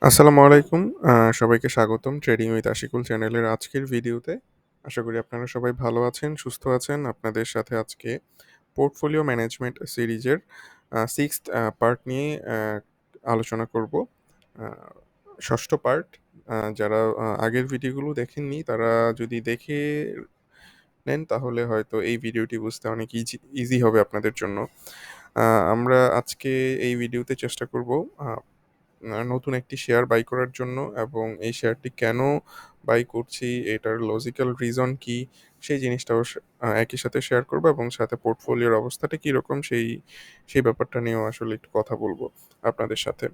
আসসালামু আলাইকুম। সবাইকে স্বাগতম ট্রেডিং উইথ আশিকুল চ্যানেলের আজকের ভিডিওতে। আশা করি আপনারা সবাই ভালো আছেন, সুস্থ আছেন। আপনাদের সাথে আজকে পোর্টফোলিও ম্যানেজমেন্ট সিরিজের 6th পার্ট নিয়ে আলোচনা করব। আ ৬ষ্ঠ পার্ট। যারা আগের ভিডিওগুলো দেখেননি তারা যদি দেখে নেন তাহলে হয়তো এই ভিডিওটি বুঝতে অনেক ইজি হবে আপনাদের জন্য। আ আমরা আজকে এই ভিডিওতে চেষ্টা করব আ নতুন একটি শেয়ার বাই করার জন্য এবং এই শেয়ারটি কেন বাই করছি, এটার লজিক্যাল রিজন কি, সেই জিনিসটাও একই সাথে শেয়ার করব এবং সাথে পোর্টফোলিওর অবস্থাটা কিরকম সেই ব্যাপারটা নিয়েও আসলে একটু কথা বলব আপনাদের সাথে।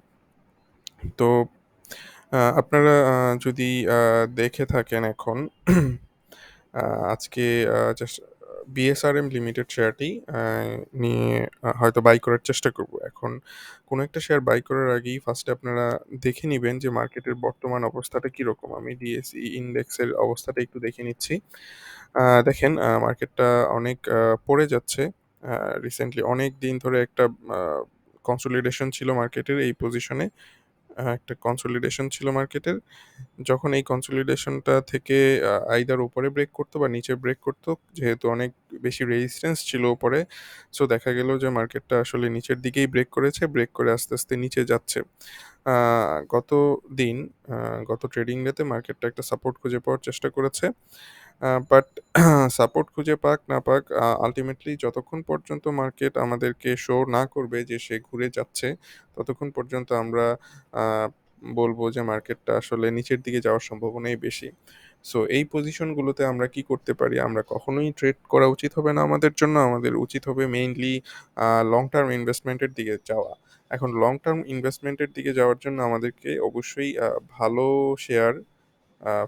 তো আপনারা যদি দেখে থাকেন এখন আ আজকে জাস্ট বিএসআরএম লিমিটেড শেয়ারটি নিয়ে হয়তো বাই করার চেষ্টা করব। এখন কোনো একটা শেয়ার বাই করার আগেই ফার্স্টে আপনারা দেখে নিবেন যে মার্কেটের বর্তমান অবস্থাটা কিরকম। আমি ডিএসই ইন্ডেক্সের অবস্থাটা একটু দেখে নিচ্ছি। দেখেন মার্কেটটা অনেক পড়ে যাচ্ছে। আ রিসেন্টলি অনেক দিন ধরে একটা আ কনসোলিডেশন ছিল মার্কেটের এই পজিশনে। একটা কনসোলিডেশন ছিল মার্কেটের। যখন এই কনসোলিডেশনটা থেকে আইদার উপরে ব্রেক করতো বা নিচে ব্রেক করতো, যেহেতু অনেক বেশি রেজিস্ট্যান্স ছিল উপরে, সো দেখা গেল যে মার্কেটটা আসলে নিচের দিকেই ব্রেক করেছে। ব্রেক করে আস্তে, আস্তে নিচে যাচ্ছে। আ গত দিন আ গত ট্রেডিং ডেতে মার্কেটটা একটা সাপোর্ট খুঁজে পাওয়ার চেষ্টা করেছে। বাট সাপোর্ট খুঁজে পাক না পাক আল্টিমেটলি যতক্ষণ পর্যন্ত মার্কেট আমাদেরকে শো না করবে যে সে ঘুরে যাচ্ছে, ততক্ষণ পর্যন্ত আমরা আ বলব যে মার্কেটটা আসলে নিচের দিকে যাওয়ার সম্ভাবনাই বেশি। সো এই পজিশনগুলোতে আমরা কি করতে পারি? আমরা কখনোই ট্রেড করা উচিত হবে না আমাদের জন্য। আমাদের উচিত হবে মেইনলি লং টার্ম ইনভেস্টমেন্ট এর দিকে যাওয়া। এখন লং টার্ম ইনভেস্টমেন্ট এর দিকে যাওয়ার জন্য আমাদেরকে অবশ্যই ভালো শেয়ার,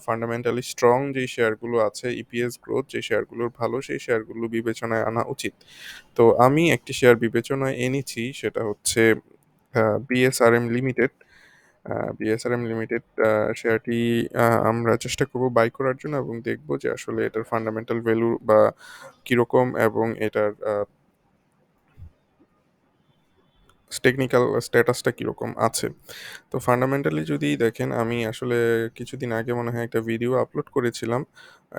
ফান্ডামেন্টালি স্ট্রং যেই শেয়ারগুলো আছে, ইপিএস গ্রোথ যে শেয়ারগুলোর ভালো, সেই শেয়ারগুলো বিবেচনায় আনা উচিত। তো আমি একটি শেয়ার বিবেচনায় এনেছি, সেটা হচ্ছে বিএসআরএম লিমিটেড। বিএসআরএম লিমিটেড শেয়ারটি আমরা চেষ্টা করব বাই করার জন্য এবং দেখব যে আসলে এটার ফান্ডামেন্টাল ভ্যালু বা কিরকম এবং এটার টেকনিক্যাল স্ট্যাটাসটা কিরকম আছে। তো ফান্ডামেন্টালি যদি দেখেন, আমি আসলে কিছুদিন আগে মনে হয় একটা ভিডিও আপলোড করেছিলাম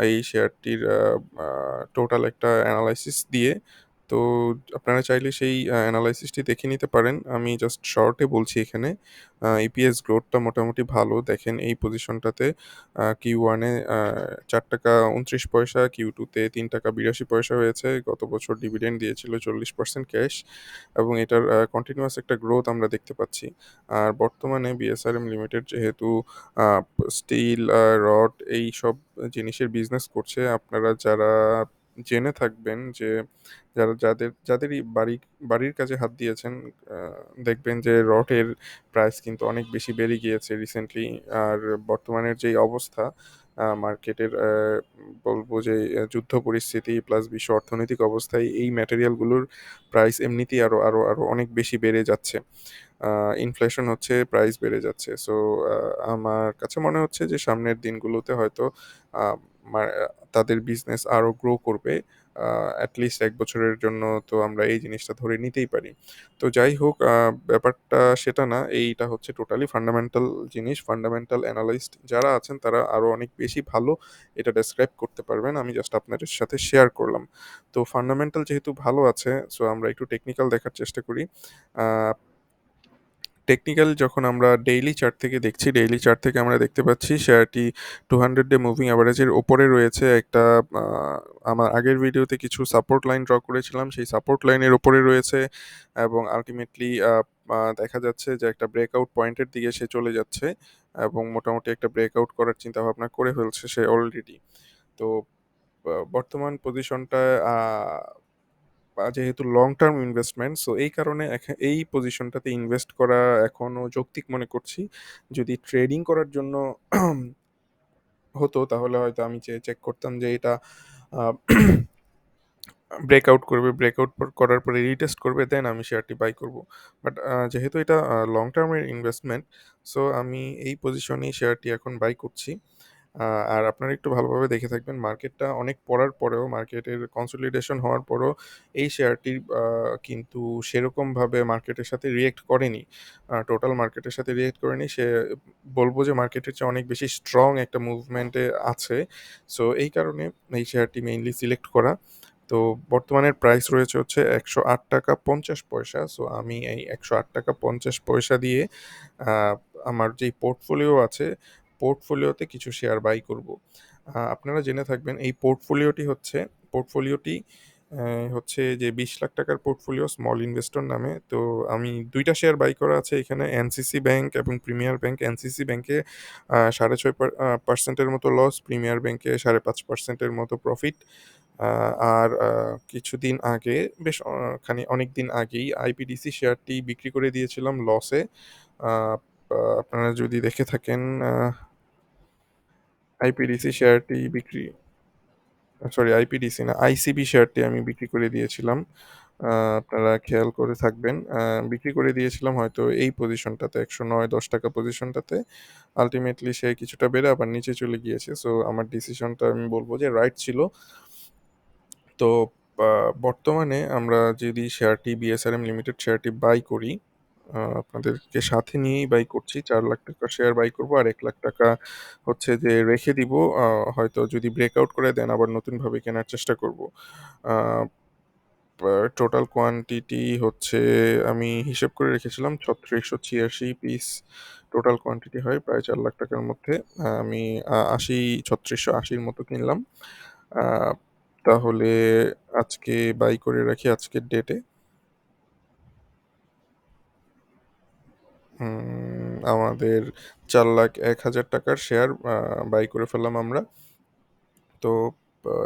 এই শেয়ারটির টোটাল একটা অ্যানালাইসিস দিয়ে। তো আপনারা চাইলে সেই অ্যানালাইসিসটি দেখে নিতে পারেন। আমি জাস্ট শর্টে বলছি এখানে। ইপিএস গ্রোথটা মোটামুটি ভালো। দেখেন এই পজিশনটাতে Q1 এ ৳৪.২৯, Q2 তে ৳৩.৮২ হয়েছে। গত বছর ডিভিডেন্ড দিয়েছিল 40% ক্যাশ এবং এটার কন্টিনিউয়াস একটা গ্রোথ আমরা দেখতে পাচ্ছি। আর বর্তমানে বিএসআরএম লিমিটেড যেহেতু আ স্টিল, রড এইসব জিনিসের বিজনেস করছে, আপনারা যারা জেনে থাকবেন যে যাদেরই বাড়ির কাজে হাত দিয়েছেন, আ দেখবেন যে রডের প্রাইস কিন্তু অনেক বেশি বেড়ে গিয়েছে রিসেন্টলি। আর বর্তমানের যেই অবস্থা মার্কেটের, বলব যে যুদ্ধ পরিস্থিতি প্লাস বিশ্ব অর্থনৈতিক অবস্থায় এই ম্যাটেরিয়ালগুলোর প্রাইস এমনিতেই আরো অনেক বেশি বেড়ে যাচ্ছে। আ ইনফ্লেশন হচ্ছে, প্রাইস বেড়ে যাচ্ছে। সো আ আমার কাছে মনে হচ্ছে যে সামনের দিনগুলোতে হয়তো আ মা তাদের বিজনেস আরো গ্রো করবে। আ এট লিস্ট ১ বছরের জন্য তো আমরা এই জিনিসটা ধরে নিতেই পারি। তো যাই হোক, ব্যাপারটা সেটা না। এইটা হচ্ছে টোটালি ফান্ডামেন্টাল জিনিস। ফান্ডামেন্টাল অ্যানালিস্ট যারা আছেন তারা আরো অনেক বেশি ভালো এটা ডেসক্রাইব করতে পারবেন। আমি জাস্ট আপনাদের সাথে শেয়ার করলাম। তো ফান্ডামেন্টাল যেহেতু ভালো আছে, সো আমরা একটু টেকনিক্যাল দেখার চেষ্টা করি। আ টেকনিক্যাল যখন আমরা ডেইলি চার্ট থেকে দেখছি, ডেইলি চার্ট থেকে আমরা দেখতে পাচ্ছি শেয়ারটি 200 ডে মুভিং এভারেজের উপরে রয়েছে। একটা আ আমার আগের ভিডিওতে কিছু সাপোর্ট লাইন ড্র করেছিলাম। সেই সাপোর্ট লাইনের উপরে রয়েছে এবং আল্টিমেটলি আ আ দেখা যাচ্ছে যে একটা ব্রেকআউট পয়েন্টের দিকে সে চলে যাচ্ছে এবং মোটামুটি একটা ব্রেকআউট করার চিন্তাভাবনা করে ফেলছে সে অলরেডি। তো বর্তমান পজিশনটায় যেহেতু লং টার্ম ইনভেস্টমেন্ট, সো এই কারণে এই পজিশনটাতে ইনভেস্ট করা এখনো যৌক্তিক মনে করছি। যদি ট্রেডিং করার জন্য হতো তাহলে হয়তো আমি চেক করতাম যে এটা আ ব্রেকআউট করবে, ব্রেকআউট করার পরে রিটেস্ট করবে, দেন আমি শেয়ারটি বাই করব। বাট যেহেতু এটা লং টার্মের ইনভেস্টমেন্ট, সো আমি এই পজিশনেই শেয়ারটি এখন বাই করছি। আ আর আপনারা একটু ভালোভাবে দেখে থাকবেন মার্কেটটা অনেক পড়ার পরেও মার্কেটের কনসলিডেশন হওয়ার পরও এই শেয়ারটির কিন্তু সেরকমভাবে মার্কেটের সাথে রিঅ্যাক্ট করেনি। টোটাল মার্কেটের সাথে রিঅ্যাক্ট করেনি। বলব যে মার্কেটের চেয়ে অনেক বেশি স্ট্রং একটা মুভমেন্টে আছে। সো এই কারণে এই শেয়ারটি মেইনলি সিলেক্ট করা। তো বর্তমানের প্রাইস রয়েছে হচ্ছে ৳১০৮.৫০। সো আমি এই ৳১০৮.৫০ দিয়ে আ আমার যেই পোর্টফোলিও আছে, পোর্টফোলিওতে কিছু শেয়ার বাই করব। আপনারা জেনে থাকবেন এই পোর্টফোলিওটি হচ্ছে যে ৳২০,০০,০০০ পোর্টফোলিও স্মল ইনভেস্টর নামে। তো আমি ২ টা শেয়ার বাই করা আছে এখানে এনসিসি ব্যাংক এবং প্রিমিয়ার ব্যাংক। এনসিসি ব্যাংকে ৬.৫ পার্সেন্টের মতো লস, প্রিমিয়ার ব্যাংকে ৫.৫% এর মতো প্রফিট। আ আর কিছুদিন আগে বেশ অনেকদিন আগেই আইপিডিসি শেয়ারটি বিক্রি করে দিয়েছিলাম লসে। আ পা আপনারা যদি দেখে থাকেন আইপিডিসি শেয়ারটি বিক্রি সরি আইপিডিসি না, আইসিবি শেয়ারটি আমি বিক্রি করে দিয়েছিলাম। আ আপনারা খেয়াল করে থাকবেন। বিক্রি করে দিয়েছিলাম হয়তো এই পজিশনটাতে ৳১০৯-১০ পজিশনটাতে। আল্টিমেটলি সে কিছুটা বেড়ে আবার নিচে চলে গিয়েছে। সো আমার ডিসিশনটা আমি বলব যে রাইট ছিল। তো আ বর্তমানে আমরা যদি শেয়ারটি বিএসআরএম লিমিটেড শেয়ারটি বাই করি, আপনাদেরকে সাথে নিয়েই বাই করছি। ৳৪,০০,০০০ শেয়ার বাই করব আর ৳১,০০,০০০ হচ্ছে যে রেখে দিব। হয়তো যদি ব্রেকআউট করে দেন আবার নতুনভাবে কেনার চেষ্টা করব। আ পা টোটাল কোয়ান্টিটি হচ্ছে আমি হিসেব করে রেখেছিলাম ৩৬৮৬ পিস টোটাল কোয়ান্টিটি হয় প্রায় ৳৪,০০,০০০ র মধ্যে। আমি ৩৬৮০ র মতো কিনলাম। আ তাহলে আজকে বাই করে রাখি আজকের ডেটে। আমাদের ৳৪,০১,০০০ র শেয়ার বাই করে ফেললাম আমরা। তো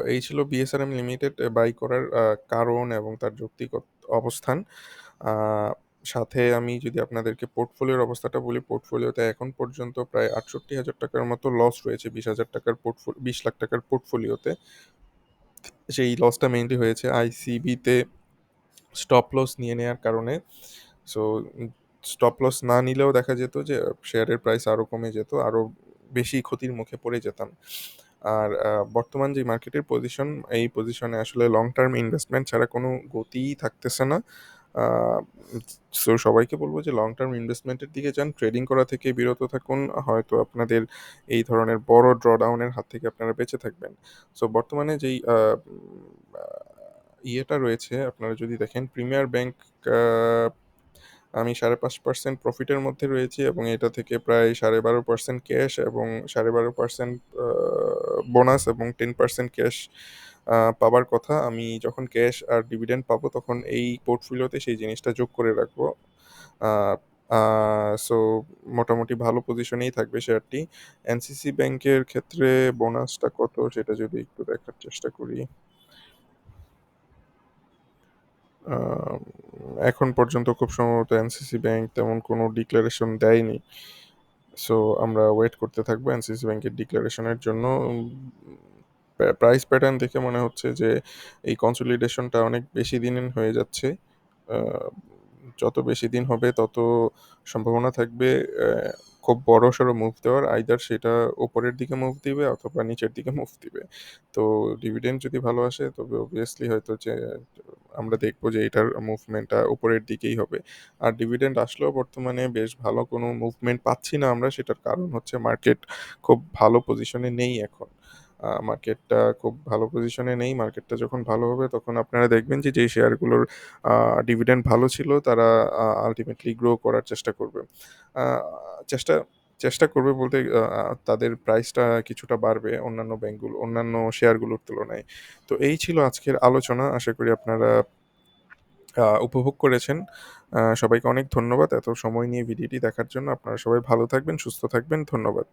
এই ছিল বিএসআরএম লিমিটেড বাই করার কারণ এবং তার যৌক্তিক অবস্থান। আ সাথে আমি যদি আপনাদেরকে পোর্টফোলিওর অবস্থাটা বলি, পোর্টফোলিওতে এখন পর্যন্ত প্রায় ৳৬৮,০০০ র মতো লস রয়েছে ৳২০,০০০ ৳২০,০০,০০০ পোর্টফোলিওতে। সেই লসটা মেইনলি হয়েছে আইসিবিতে স্টপ লস নিয়ে নেয়ার কারণে। সো উম স্টপ লস না নিলেও দেখা যেত যে শেয়ারের প্রাইস আরো কমে যেত। আরো বেশি ক্ষতির মুখে পড়ে যেতাম। আর বর্তমান যে মার্কেটের পজিশন, এই পজিশনে আসলে লং টার্ম ইনভেস্টমেন্ট ছাড়া কোনো গতিই থাকতেছে না। আ সো সবাইকে বলব যে লং টার্ম ইনভেস্টমেন্টের দিকে যান। ট্রেডিং করা থেকে বিরত থাকুন। হয়তো আপনাদের এই ধরনের বড় ড্রডাউন এর হাত থেকে আপনারা বেঁচে থাকবেন। সো বর্তমানে যেই আ ইয়েটা রয়েছে আপনারা যদি দেখেন প্রিমিয়ার ব্যাংক আ আমি ৫.৫% প্রফিটের মধ্যে রয়েছি এবং এটা থেকে প্রায় ১২.৫% ক্যাশ এবং ১২.৫% আ বোনাস এবং ১০% ক্যাশ পাবার কথা। আমি যখন ক্যাশ আর ডিভিডেন্ড পাবো তখন এই পোর্টফোলিওতে সেই জিনিসটা যোগ করে রাখবো। আ আ সো মোটামুটি ভালো পজিশনেই থাকবে শেয়ারটি। এনসিসি ব্যাংকের ক্ষেত্রে বোনাসটা কত সেটা যদি একটু দেখার চেষ্টা করি। আম এখন পর্যন্ত খুব সম্ভবত এনসিসি ব্যাংক তেমন কোনো ডিক্লারেশন দেয়নি। সো আমরা ওয়েট করতে থাকবো এনসিসি ব্যাংকের ডিক্লারেশনের জন্য। প্রাইস প্যাটার্ন দেখে মনে হচ্ছে যে এই কনসলিডেশনটা অনেক বেশি দিনের হয়ে যাচ্ছে। আ যত বেশি দিন হবে তত সম্ভাবনা থাকবে খুব বড়সড় মুভ দেওয়ার। আইদার সেটা উপরের দিকে মুভ দিবে অথবা নিচের দিকে মুভ দিবে। তো ডিভিডেন্ড যদি ভালো আসে তবে obviously হয়তো যে আমরা দেখব যে এটার মুভমেন্টটা উপরের দিকেই হবে। আর ডিভিডেন্ড আসলেও বর্তমানে বেশ ভালো কোনো মুভমেন্ট পাচ্ছি না আমরা। সেটার কারণ হচ্ছে মার্কেট খুব ভালো পজিশনে নেই এখন। মার্কেটটা খুব ভালো পজিশনে নেই। মার্কেটটা যখন ভালো হবে তখন আপনারা দেখবেন যে যেই শেয়ারগুলোর ডিভিডেন্ড ভালো ছিল তারা আল্টিমেটলি গ্রো করার চেষ্টা করবে। আ চেষ্টা চেষ্টা করবে বলতে তাদের প্রাইসটা কিছুটা বাড়বে অন্যান্য শেয়ারগুলোর তুলনায়। তো এই ছিল আজকের আলোচনা। আশা করি আপনারা উপভোগ করেছেন। সবাইকে অনেক ধন্যবাদ এত সময় নিয়ে ভিডিওটি দেখার জন্য। আপনারা সবাই ভালো থাকবেন, সুস্থ থাকবেন। ধন্যবাদ।